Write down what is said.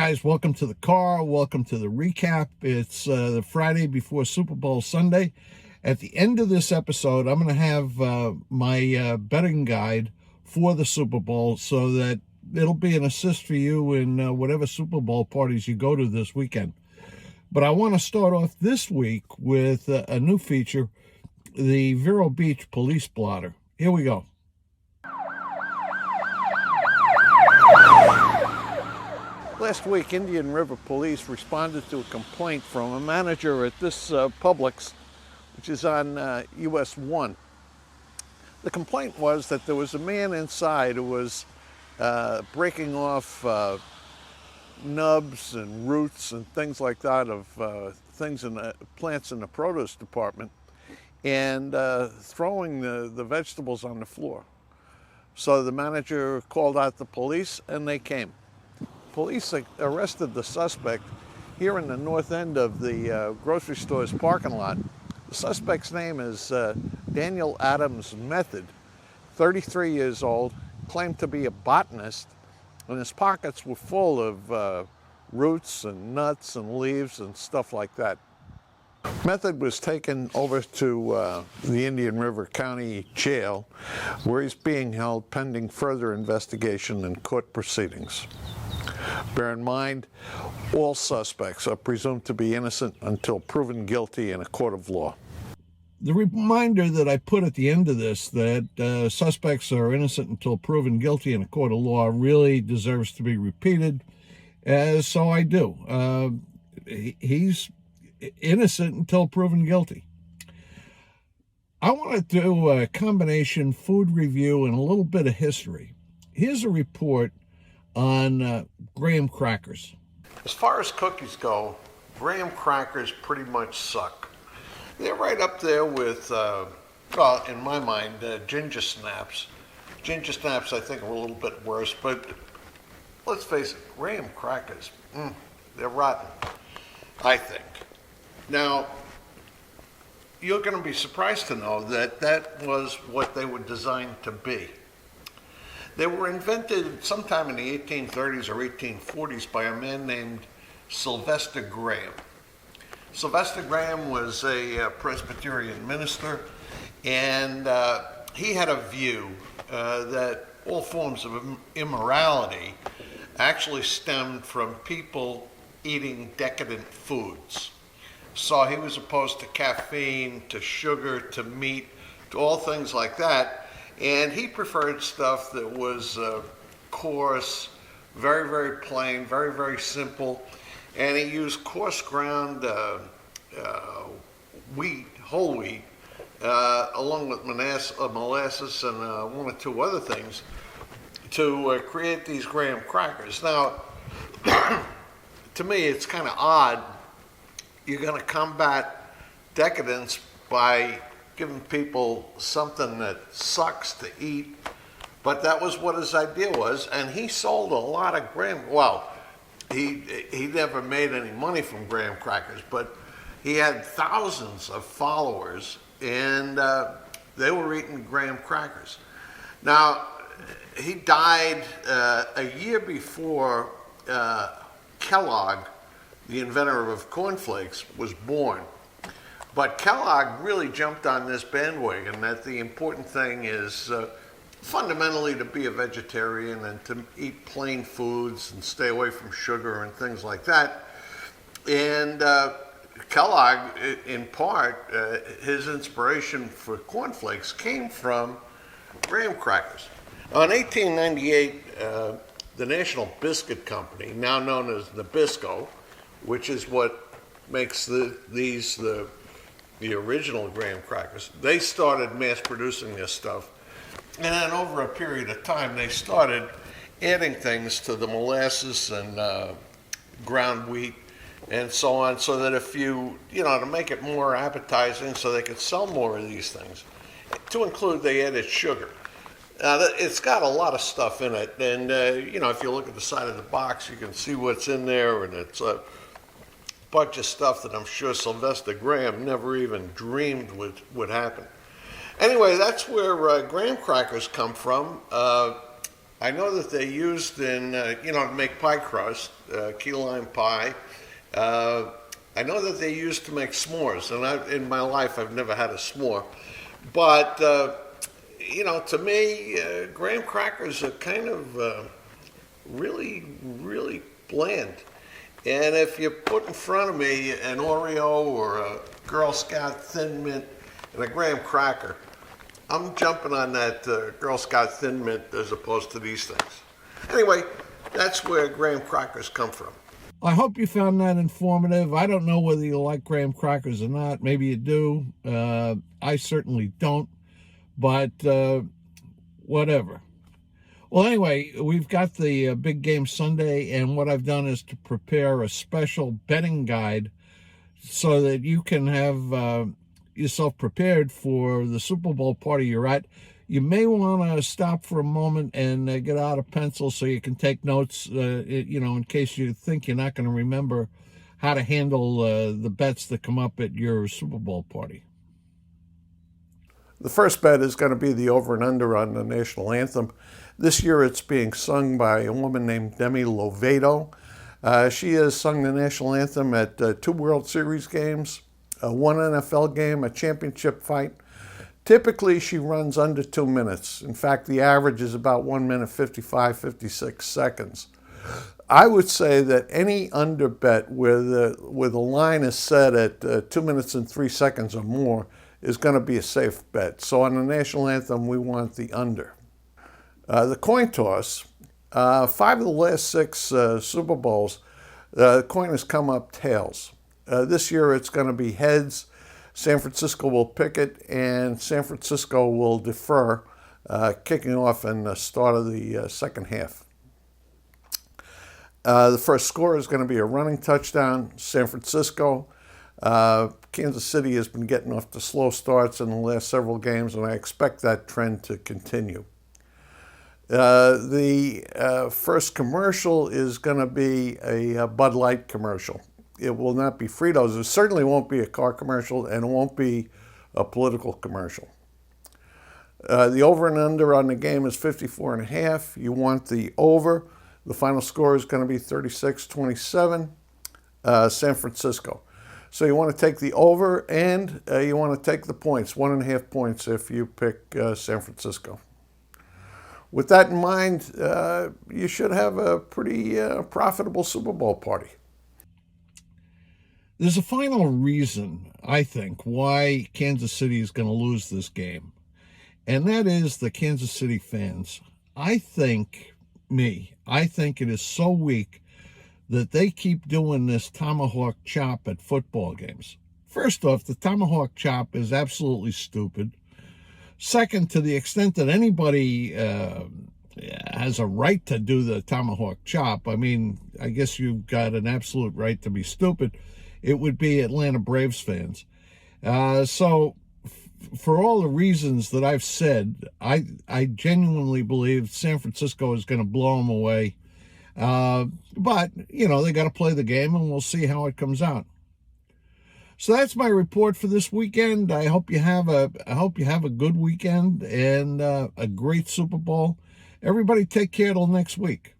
guys, welcome to the car. Welcome to the recap. It's the Friday before Super Bowl Sunday. At the end of this episode, I'm going to have my betting guide for the Super Bowl so that it'll be an assist for you in whatever Super Bowl parties you go to this weekend. But I want to start off this week with a new feature, the Vero Beach Police Blotter. Here we go. Last week, Indian River Police responded to a complaint from a manager at this Publix, which is on US 1. The complaint was that there was a man inside who was breaking off nubs and roots and things like that of things in the plants in the produce department and throwing the vegetables on the floor. So the manager called out the police and they came. Police arrested the suspect here in the north end of the grocery store's parking lot. The suspect's name is Daniel Adams Method, 33 years old, claimed to be a botanist, and his pockets were full of roots and nuts and leaves and stuff like that. Method was taken over to the Indian River County Jail, where he's being held pending further investigation and court proceedings. Bear in mind, all suspects are presumed to be innocent until proven guilty in a court of law. The reminder that I put at the end of this, that suspects are innocent until proven guilty in a court of law, really deserves to be repeated, so I do. He's innocent until proven guilty. I want to do a combination food review and a little bit of history. Here's a report on graham crackers. As far as cookies go, graham crackers pretty much suck. They're right up there with, well, in my mind, ginger snaps. Ginger snaps, I think, are a little bit worse, but let's face it, graham crackers, they're rotten, I think. Now, you're going to be surprised to know that that was what they were designed to be. They were invented sometime in the 1830s or 1840s by a man named Sylvester Graham. Sylvester Graham was a Presbyterian minister, and he had a view that all forms of immorality actually stemmed from people eating decadent foods. So he was opposed to caffeine, to sugar, to meat, to all things like that. And he preferred stuff that was coarse, very, very plain, very, very simple. And he used coarse ground wheat, whole wheat, along with molasses and one or two other things to create these graham crackers. Now, to me, it's kind of odd. You're going to combat decadence by giving people something that sucks to eat, but that was what his idea was, and he sold a lot of graham. Well, he never made any money from graham crackers, but he had thousands of followers, and they were eating graham crackers. Now, he died a year before Kellogg, the inventor of cornflakes, was born. But Kellogg really jumped on this bandwagon that the important thing is fundamentally to be a vegetarian and to eat plain foods and stay away from sugar and things like that. And Kellogg, in part, his inspiration for cornflakes came from graham crackers. In 1898, the National Biscuit Company, now known as Nabisco, which is what makes the original graham crackers, they started mass producing this stuff. And then over a period of time, they started adding things to the molasses and ground wheat and so on, so that if you to make it more appetizing so they could sell more of these things. To include, they added sugar. It's got a lot of stuff in it, and if you look at the side of the box, you can see what's in there, and it's a bunch of stuff that I'm sure Sylvester Graham never even dreamed would happen. Anyway, that's where graham crackers come from. I know that they're used in, to make pie crust, key lime pie. Uh, I know that they're used to make s'mores, and in my life I've never had a s'more. But, to me, graham crackers are kind of really, really bland. And if you put in front of me an Oreo or a Girl Scout Thin Mint and a graham cracker, I'm jumping on that Girl Scout Thin Mint as opposed to these things. Anyway, that's where graham crackers come from. I hope you found that informative. I don't know whether you like graham crackers or not. Maybe you do. I certainly don't, but whatever. Well, anyway, we've got the big game Sunday, and what I've done is to prepare a special betting guide so that you can have yourself prepared for the Super Bowl party you're at. You may want to stop for a moment and get out a pencil so you can take notes, in case you think you're not going to remember how to handle the bets that come up at your Super Bowl party. The first bet is going to be the over and under on the national anthem. This year it's being sung by a woman named Demi Lovato. She has sung the national anthem at 2 World Series games, 1 NFL game, a championship fight. Typically she runs under 2 minutes. In fact, the average is about 1 minute 55, 56 seconds. I would say that any under bet where the line is set at 2 minutes and 3 seconds or more is going to be a safe bet. So on the national anthem, we want the under. The coin toss, 5 of the last 6 Super Bowls, the coin has come up tails. This year it's going to be heads. San Francisco will pick it, and San Francisco will defer, kicking off in the start of the second half. The first score is going to be a running touchdown, San Francisco. Kansas City has been getting off to slow starts in the last several games, and I expect that trend to continue. The first commercial is going to be a Bud Light commercial. It will not be Fritos. It certainly won't be a car commercial, and it won't be a political commercial. The over and under on the game is 54.5. You want the over. The final score is going to be 36-27, San Francisco. So you want to take the over, and you want to take the points, 1.5 points if you pick San Francisco. With that in mind, you should have a pretty profitable Super Bowl party. There's a final reason, I think, why Kansas City is going to lose this game, and that is the Kansas City fans. I think it is so weak that they keep doing this Tomahawk Chop at football games. First off, the Tomahawk Chop is absolutely stupid. Second, to the extent that anybody has a right to do the Tomahawk Chop, I mean, I guess you've got an absolute right to be stupid. It would be Atlanta Braves fans. So for all the reasons that I've said, I genuinely believe San Francisco is going to blow them away. But, they got to play the game, and we'll see how it comes out. So that's my report for this weekend. I hope you have a good weekend and a great Super Bowl. Everybody take care till next week.